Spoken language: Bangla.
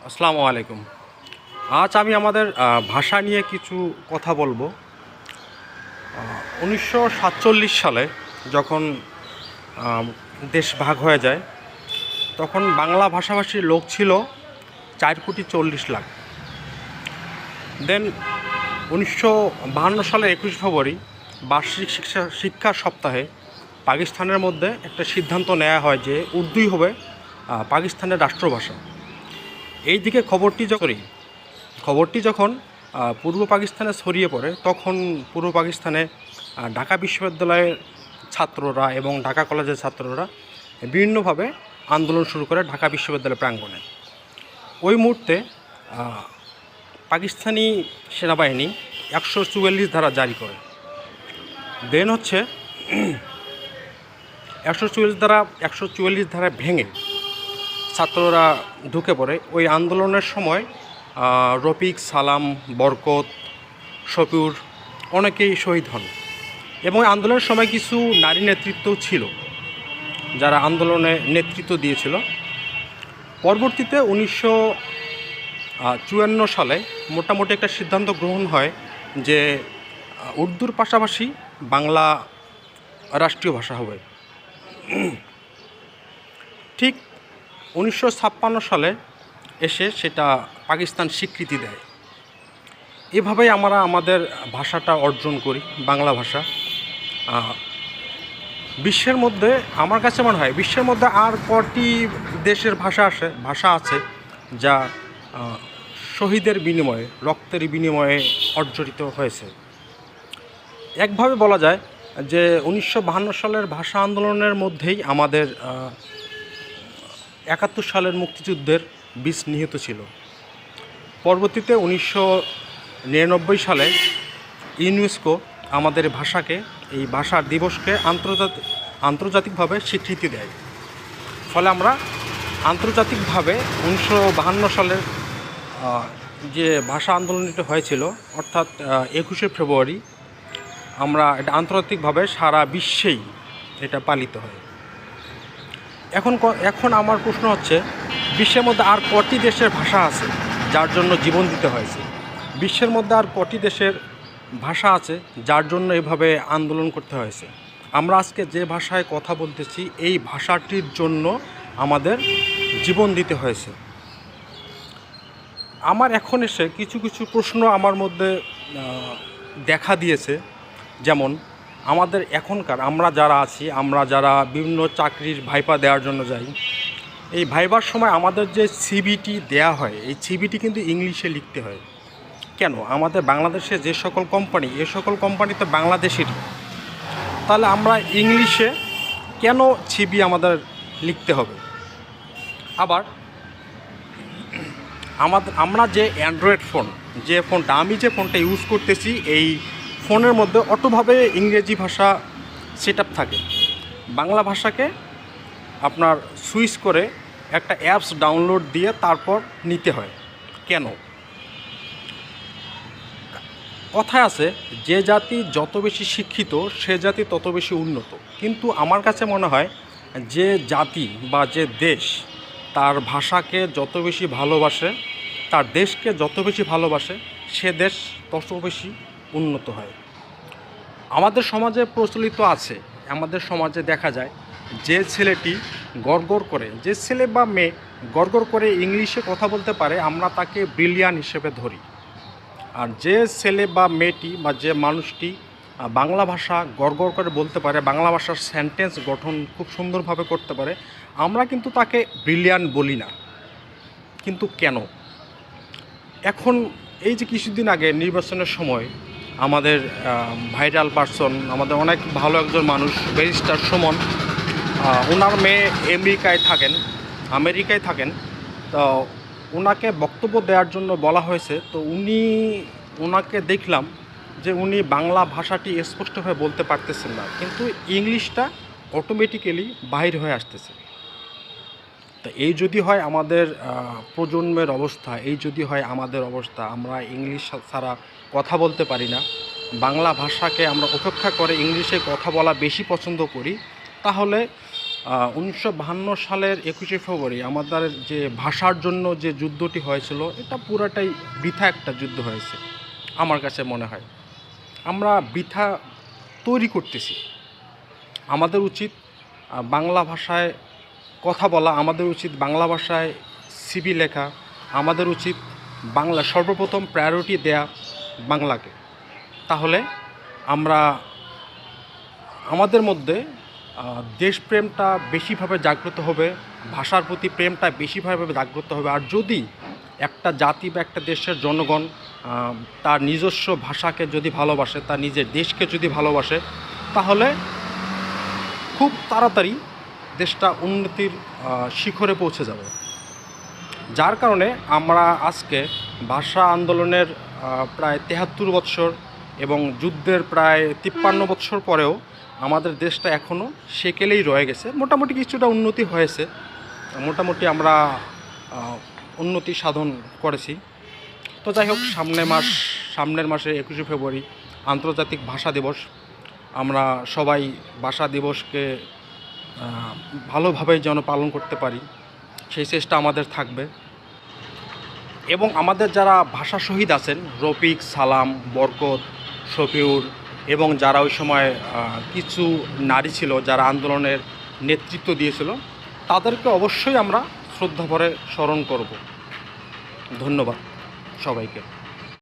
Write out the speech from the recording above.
আসসালামু আলাইকুম। আজ আমি আমাদের ভাষা নিয়ে কিছু কথা বলবো। 1947 সালে যখন আম, দেশ ভাগ হয়ে যায়, তখন বাংলা ভাষাভাষীর লোক ছিল 4,40,00,000। দেন 1952 সালের 21 ফেব্রুয়ারি বার্ষিক শিক্ষা সপ্তাহে পাকিস্তানের মধ্যে একটা সিদ্ধান্ত নেওয়া হয় যে উর্দুই হবে পাকিস্তানের রাষ্ট্রভাষা। এই দিকে খবরটি যখন পূর্ব পাকিস্তানে ছড়িয়ে পড়ে, তখন পূর্ব পাকিস্তানে ঢাকা বিশ্ববিদ্যালয়ের ছাত্ররা এবং ঢাকা কলেজের ছাত্ররা বিভিন্নভাবে আন্দোলন শুরু করে ঢাকা বিশ্ববিদ্যালয় প্রাঙ্গণে। ওই মুহূর্তে পাকিস্তানি সেনাবাহিনী 144 ধারা জারি করে। দেন হচ্ছে 144 ধারা ভেঙে ছাত্ররা ঢুকে পড়ে। ওই আন্দোলনের সময় রফিক, সালাম, বরকত, শফিউর অনেকেই শহীদ হন এবং আন্দোলনের সময় কিছু নারী নেতৃত্বও ছিল যারা আন্দোলনে নেতৃত্ব দিয়েছিল। পরবর্তীতে 1954 সালে মোটামুটি একটা সিদ্ধান্ত গ্রহণ হয় যে উর্দুর পাশাপাশি বাংলা রাষ্ট্রীয় ভাষা হবে। ঠিক 1956 সালে এসে সেটা পাকিস্তান স্বীকৃতি দেয়। এভাবেই আমরা আমাদের ভাষাটা অর্জন করি, বাংলা ভাষা। বিশ্বের মধ্যে আমার কাছে মনে হয় বিশ্বের মধ্যে আর কটি দেশের ভাষা আছে যা শহীদের বিনিময়ে, রক্তের বিনিময়ে অর্জিত হয়েছে। একভাবে বলা যায় যে 1952 সালের ভাষা আন্দোলনের মধ্যেই আমাদের 71 সালের মুক্তিযুদ্ধের বীজ নিহিত ছিল। পরবর্তীতে 1999 সালে ইউনেস্কো আমাদের ভাষাকে, এই ভাষার দিবসকে আন্তর্জাতিকভাবে স্বীকৃতি দেয়। ফলে আমরা আন্তর্জাতিকভাবে 1952 সালের যে ভাষা আন্দোলনটি হয়েছিল, অর্থাৎ 21শে ফেব্রুয়ারি, আমরা এটা আন্তর্জাতিকভাবে সারা বিশ্বেই এটা পালিত হয়। এখন আমার প্রশ্ন হচ্ছে, বিশ্বের মধ্যে আর কটি দেশের ভাষা আছে যার জন্য জীবন দিতে হয়েছে? বিশ্বের মধ্যে আর কটি দেশের ভাষা আছে যার জন্য এভাবে আন্দোলন করতে হয়েছে? আমরা আজকে যে ভাষায় কথা বলতেছি, এই ভাষাটির জন্য আমাদের জীবন দিতে হয়েছে। আমার এখন এসে কিছু কিছু প্রশ্ন আমার মধ্যে দেখা দিয়েছে। যেমন আমাদের এখনকার আমরা যারা বিভিন্ন চাকরির ভাইপা দেওয়ার জন্য যাই, এই ভাইবার সময় আমাদের যে সিভিটি দেয়া হয়, এই সিভিটি কিন্তু ইংলিশে লিখতে হয়। কেন? আমাদের বাংলাদেশে যে সকল কোম্পানি, এ সকল কোম্পানি তো বাংলাদেশেরই। তাহলে আমরা ইংলিশে কেন সিভি আমাদের লিখতে হবে? আবার আমরা যে অ্যান্ড্রয়েড ফোন, আমি যে ফোনটা ইউজ করতেছি, এই ফোনের মধ্যে অটোভাবে ইংরেজি ভাষা সেট আপ থাকে। বাংলা ভাষাকে আপনার সুইচ করে একটা অ্যাপস ডাউনলোড দিয়ে তারপর নিতে হয়। কেন? কথায় আছে, যে জাতি যত বেশি শিক্ষিত সে জাতি তত বেশি উন্নত। কিন্তু আমার কাছে মনে হয় যে জাতি বা যে দেশ তার ভাষাকে যত বেশি ভালোবাসে, তার দেশকে যত বেশি ভালোবাসে, সে দেশ তত বেশি উন্নত হয়। আমাদের সমাজে প্রচলিত আছে, আমাদের সমাজে দেখা যায় যে ছেলেটি যে ছেলে বা মেয়ে গড়গড় করে ইংলিশে কথা বলতে পারে, আমরা তাকে ব্রিলিয়ান্ট হিসেবে ধরি। আর যে ছেলে বা মেয়েটি বা যে মানুষটি বাংলা ভাষা গড়গড় করে বলতে পারে, বাংলা ভাষার সেন্টেন্স গঠন খুব সুন্দরভাবে করতে পারে, আমরা কিন্তু তাকে ব্রিলিয়ান্ট বলি না। কিন্তু কেন? এখন এই যে কিছুদিন আগে নির্বাচনের সময় আমাদের ভাইরাল পারসন, আমাদের অনেক ভালো একজন মানুষ, ব্যারিস্টার সুমন, ওনার মেয়ে আমেরিকায় থাকেন, তো ওনাকে বক্তব্য দেওয়ার জন্য বলা হয়েছে। তো ওনাকে দেখলাম যে উনি বাংলা ভাষাটি স্পষ্টভাবে বলতে পারতেছেন না, কিন্তু ইংলিশটা অটোমেটিক্যালি বাহির হয়ে আসতেছে। তো এই যদি হয় আমাদের প্রজন্মের অবস্থা, আমরা ইংলিশ ছাড়া কথা বলতে পারি না, বাংলা ভাষাকে আমরা উপেক্ষা করে ইংলিশে কথা বলা বেশি পছন্দ করি, তাহলে 1952 সালের 21শে ফেব্রুয়ারি আমাদের যে ভাষার জন্য যে যুদ্ধটি হয়েছিল, এটা পুরাটাই বৃথা একটা যুদ্ধ হয়েছে আমার কাছে মনে হয়। আমরা বৃথা তৈরি করতেছি। আমাদের উচিত বাংলা ভাষায় কথা বলা, আমাদের উচিত বাংলা ভাষায় সিভি লেখা, আমাদের উচিত বাংলা সর্বপ্রথম প্রায়োরিটি দেয়া বাংলাকে। তাহলে আমরা আমাদের মধ্যে দেশপ্রেমটা বেশিভাবে জাগ্রত হবে, ভাষার প্রতি প্রেমটা বেশিভাবে জাগ্রত হবে। আর যদি একটা জাতি বা একটা দেশের জনগণ তার নিজস্ব ভাষাকে যদি ভালোবাসে, তার নিজের দেশকে যদি ভালোবাসে, তাহলে খুব তাড়াতাড়ি দেশটা উন্নতির শিখরে পৌঁছে যাবে। যার কারণে আমরা আজকে ভাষা আন্দোলনের প্রায় 73 বৎসর এবং যুদ্ধের প্রায় 53 বৎসর পরেও আমাদের দেশটা এখনও সেকেলেই রয়ে গেছে। মোটামুটি কিছুটা উন্নতি হয়েছে, মোটামুটি আমরা উন্নতি সাধন করেছি। তো যাই হোক, সামনের মাসে 21শে ফেব্রুয়ারি আন্তর্জাতিক ভাষা দিবস। আমরা সবাই ভাষা দিবসকে ভালোভাবে যেন পালন করতে পারি, সেই চেষ্টা আমাদের থাকবে। এবং আমাদের যারা ভাষা শহীদ আছেন, রফিক, সালাম, বরকত, শফিউর, এবং যারা ওই সময় কিছু নারী ছিল যারা আন্দোলনের নেতৃত্ব দিয়েছিল, তাদেরকে অবশ্যই আমরা শ্রদ্ধাভরে স্মরণ করব। ধন্যবাদ সবাইকে।